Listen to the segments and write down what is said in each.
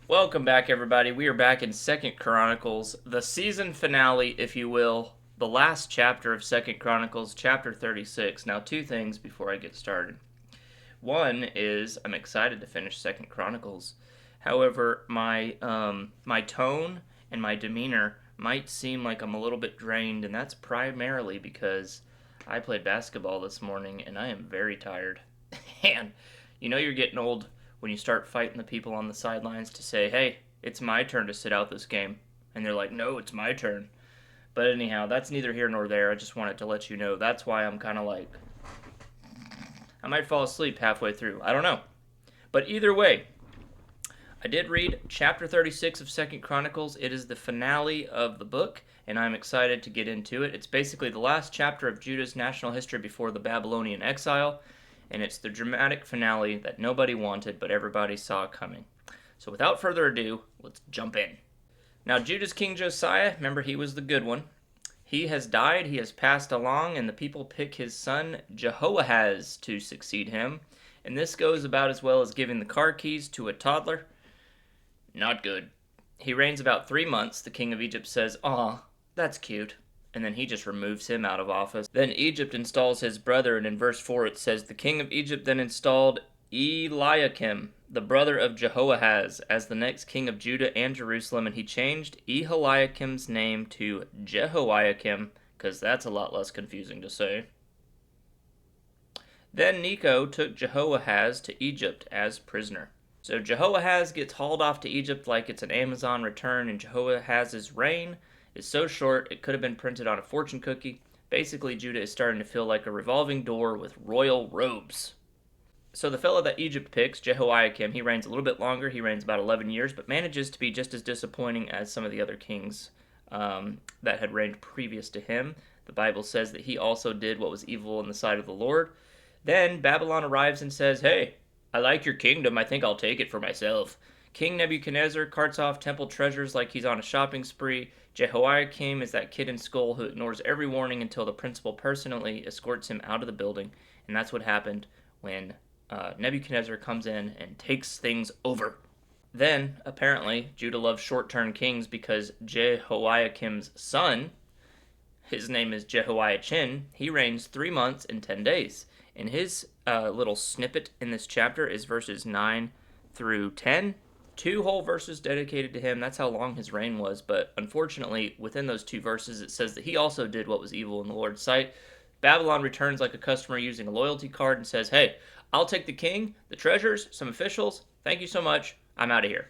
Welcome back, everybody. We are back in Second Chronicles, the season finale, if you will, the last chapter of Second Chronicles, chapter 36. Now, two things before I get started. One is I'm excited to finish Second Chronicles. However, my tone and my demeanor might seem like I'm a little bit drained, and that's primarily because I played basketball this morning and I am very tired. And you know you're getting old when you start fighting the people on the sidelines to say, hey, it's my turn to sit out this game. And they're like, no, it's my turn. But anyhow, that's neither here nor there. I just wanted to let you know that's why I'm kind of like, I might fall asleep halfway through. I don't know. But either way, I did read chapter 36 of Second Chronicles. It is the finale of the book, and I'm excited to get into it. It's basically the last chapter of Judah's national history before the Babylonian exile, and it's the dramatic finale that nobody wanted but everybody saw coming. So without further ado, let's jump in. Now, Judah's king Josiah, remember he was the good one. He has died, he has passed along, and the people pick his son Jehoahaz to succeed him. And this goes about as well as giving the car keys to a toddler. Not good. He reigns about 3 months. The king of Egypt says, "Aw, that's cute." And then he just removes him out of office. Then Egypt installs his brother, and in verse 4 it says, the king of Egypt then installed Eliakim, the brother of Jehoahaz, as the next king of Judah and Jerusalem, and he changed Eliakim's name to Jehoiakim, because that's a lot less confusing to say. Then Necho took Jehoahaz to Egypt as prisoner. So Jehoahaz gets hauled off to Egypt like it's an Amazon return, and Jehoahaz's reign is so short it could have been printed on a fortune cookie. Basically, Judah is starting to feel like a revolving door with royal robes. So the fellow that Egypt picks, Jehoiakim, he reigns a little bit longer. He reigns about 11 years, but manages to be just as disappointing as some of the other kings that had reigned previous to him. The Bible says that he also did what was evil in the sight of the Lord. Then Babylon arrives and says, hey, I like your kingdom. I think I'll take it for myself. King Nebuchadnezzar carts off temple treasures like he's on a shopping spree. Jehoiakim is that kid in school who ignores every warning until the principal personally escorts him out of the building. And that's what happened when Nebuchadnezzar comes in and takes things over. Then, apparently, Judah loves short-term kings because Jehoiakim's son, his name is Jehoiachin, he reigns 3 months and 10 days. And his little snippet in this chapter is verses 9 through 10. 2 whole verses dedicated to him. That's how long his reign was. But unfortunately, within those 2 verses, it says that he also did what was evil in the Lord's sight. Babylon returns like a customer using a loyalty card and says, hey, I'll take the king, the treasures, some officials. Thank you so much. I'm out of here.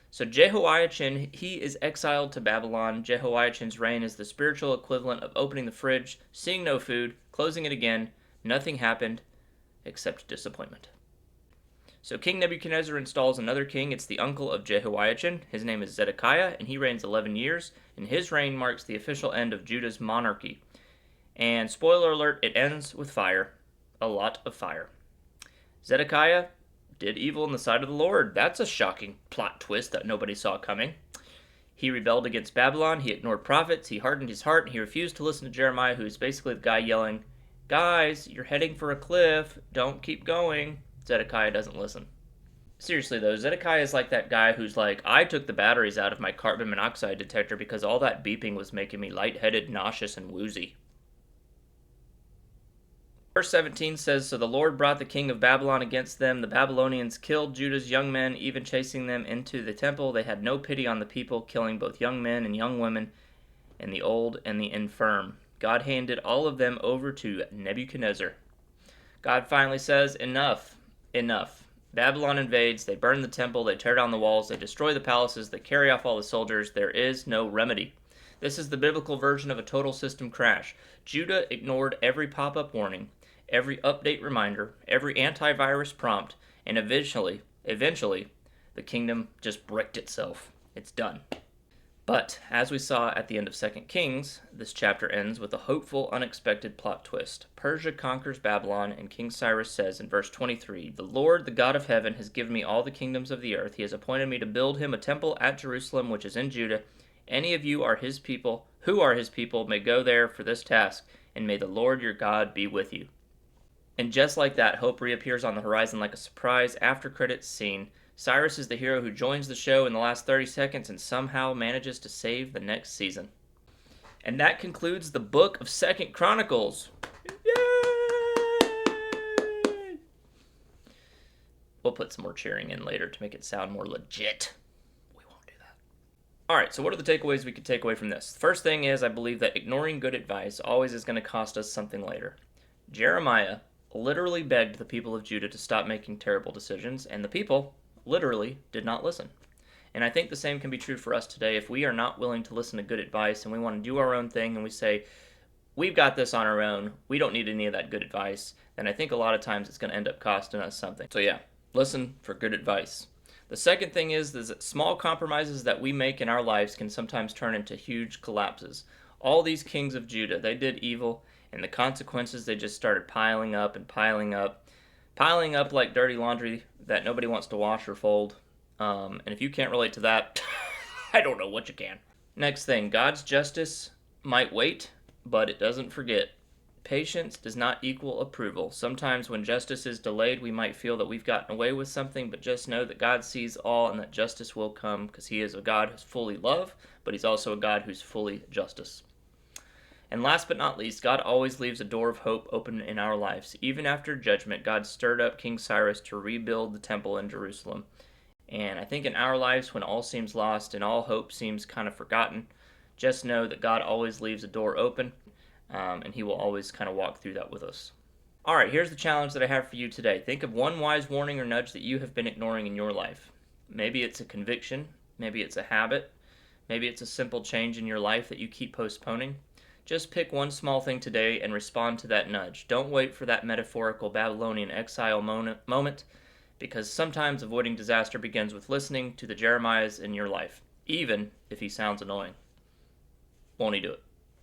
So Jehoiachin, he is exiled to Babylon. Jehoiachin's reign is the spiritual equivalent of opening the fridge, seeing no food, closing it again. Nothing happened except disappointment. So King Nebuchadnezzar installs another king. It's the uncle of Jehoiachin. His name is Zedekiah, and he reigns 11 years. And his reign marks the official end of Judah's monarchy. And spoiler alert, it ends with fire. A lot of fire. Zedekiah did evil in the sight of the Lord. That's a shocking plot twist that nobody saw coming. He rebelled against Babylon. He ignored prophets. He hardened his heart, and he refused to listen to Jeremiah, who's basically the guy yelling, guys, you're heading for a cliff. Don't keep going. Zedekiah doesn't listen. Seriously, though, Zedekiah is like that guy who's like, I took the batteries out of my carbon monoxide detector because all that beeping was making me lightheaded, nauseous, and woozy. Verse 17 says, so the Lord brought the king of Babylon against them. The Babylonians killed Judah's young men, even chasing them into the temple. They had no pity on the people, killing both young men and young women, and the old and the infirm. God handed all of them over to Nebuchadnezzar. God finally says, enough, enough. Babylon invades, they burn the temple, they tear down the walls, they destroy the palaces, they carry off all the soldiers. There is no remedy. This is the biblical version of a total system crash. Judah ignored every pop-up warning, every update reminder, every antivirus prompt, and eventually, the kingdom just bricked itself. It's done. But, as we saw at the end of 2 Kings, this chapter ends with a hopeful, unexpected plot twist. Persia conquers Babylon, and King Cyrus says in verse 23, the Lord, the God of heaven, has given me all the kingdoms of the earth. He has appointed me to build him a temple at Jerusalem, which is in Judah. Any of you are his people, who are his people, may go there for this task, and may the Lord your God be with you. And just like that, hope reappears on the horizon like a surprise after-credits scene. Cyrus is the hero who joins the show in the last 30 seconds and somehow manages to save the next season. And that concludes the book of 2nd Chronicles. Yay! We'll put some more cheering in later to make it sound more legit. We won't do that. Alright, so what are the takeaways we could take away from this? The first thing is I believe that ignoring good advice always is going to cost us something later. Jeremiah literally begged the people of Judah to stop making terrible decisions, and the people literally did not listen. And I think the same can be true for us today. If we are not willing to listen to good advice and we want to do our own thing and we say, we've got this on our own, we don't need any of that good advice, then I think a lot of times it's going to end up costing us something. So yeah, listen for good advice. The second thing is that small compromises that we make in our lives can sometimes turn into huge collapses. All these kings of Judah, they did evil, and the consequences, they just started piling up and piling up like dirty laundry that nobody wants to wash or fold. And if you can't relate to that, I don't know what you can. Next thing, God's justice might wait, but it doesn't forget. Patience does not equal approval. Sometimes when justice is delayed, we might feel that we've gotten away with something, but just know that God sees all and that justice will come because he is a God who's fully love, but he's also a God who's fully justice. And last but not least, God always leaves a door of hope open in our lives. Even after judgment, God stirred up King Cyrus to rebuild the temple in Jerusalem. And I think in our lives, when all seems lost and all hope seems kind of forgotten, just know that God always leaves a door open, and he will always kind of walk through that with us. All right, here's the challenge that I have for you today. Think of one wise warning or nudge that you have been ignoring in your life. Maybe it's a conviction, maybe it's a habit, maybe it's a simple change in your life that you keep postponing. Just pick one small thing today and respond to that nudge. Don't wait for that metaphorical Babylonian exile moment, because sometimes avoiding disaster begins with listening to the Jeremiahs in your life, even if he sounds annoying. Won't he do it?